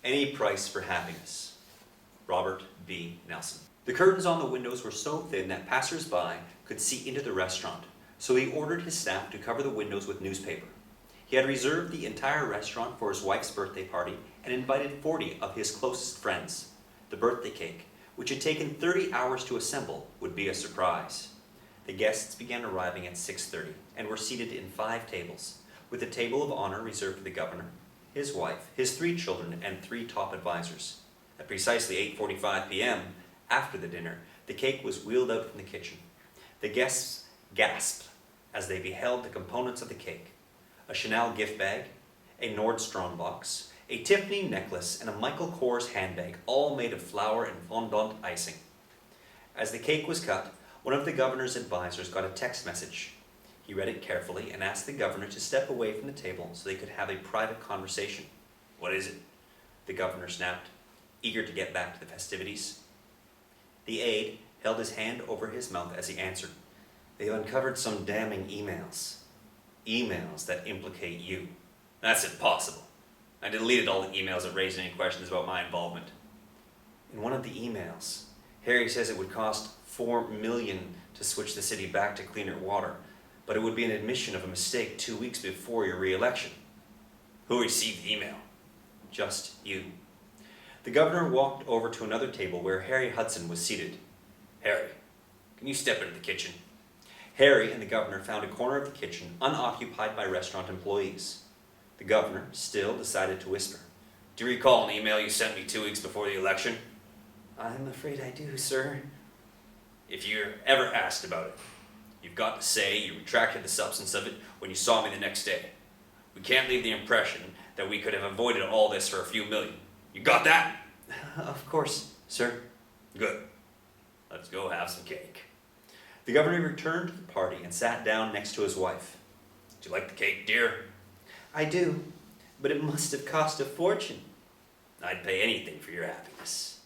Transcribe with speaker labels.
Speaker 1: Any price for happiness. Robert B. Nelson. The curtains on the windows were so thin that passers-by could see into the restaurant, so he ordered his staff to cover the windows with newspaper. He had reserved the entire restaurant for his wife's birthday party and invited 40 of his closest friends. The birthday cake, which had taken 30 hours to assemble, would be a surprise. The guests began arriving at 6:30 and were seated in 5 tables, with a table of honor reserved for the governor, his wife, his 3 children, and 3 top advisors. At precisely 8:45 p.m., after the dinner, the cake was wheeled out from the kitchen. The guests gasped as they beheld the components of the cake: a Chanel gift bag, a Nordstrom box, a Tiffany necklace, and a Michael Kors handbag, all made of flour and fondant icing. As the cake was cut, one of the governor's advisors got a text message. He read it carefully and asked the governor to step away from the table so they could have a private conversation. "What is it?" the governor snapped, eager to get back to the festivities. The aide held his hand over his mouth as he answered, "They've uncovered some damning emails. Emails that implicate you." "That's impossible. I deleted all the emails that raised any questions about my involvement." "In one of the emails, Harry says it would cost $4 million to switch the city back to cleaner water, but it would be an admission of a mistake 2 weeks before your re-election." "Who received the email?" "Just you." The governor walked over to another table where Harry Hudson was seated. "Harry, can you step into the kitchen?" Harry and the governor found a corner of the kitchen unoccupied by restaurant employees. The governor still decided to whisper. "Do you recall an email you sent me 2 weeks before the election?" "I'm afraid I do, sir." "If you're ever asked about it, you've got to say you retracted the substance of it when you saw me the next day. We can't leave the impression that we could have avoided all this for a few million. You got that?"
Speaker 2: "Of course, sir."
Speaker 1: "Good. Let's go have some cake." The governor returned to the party and sat down next to his wife. "Do you like the cake, dear?"
Speaker 2: "I do, but it must have cost a fortune."
Speaker 1: "I'd pay anything for your happiness."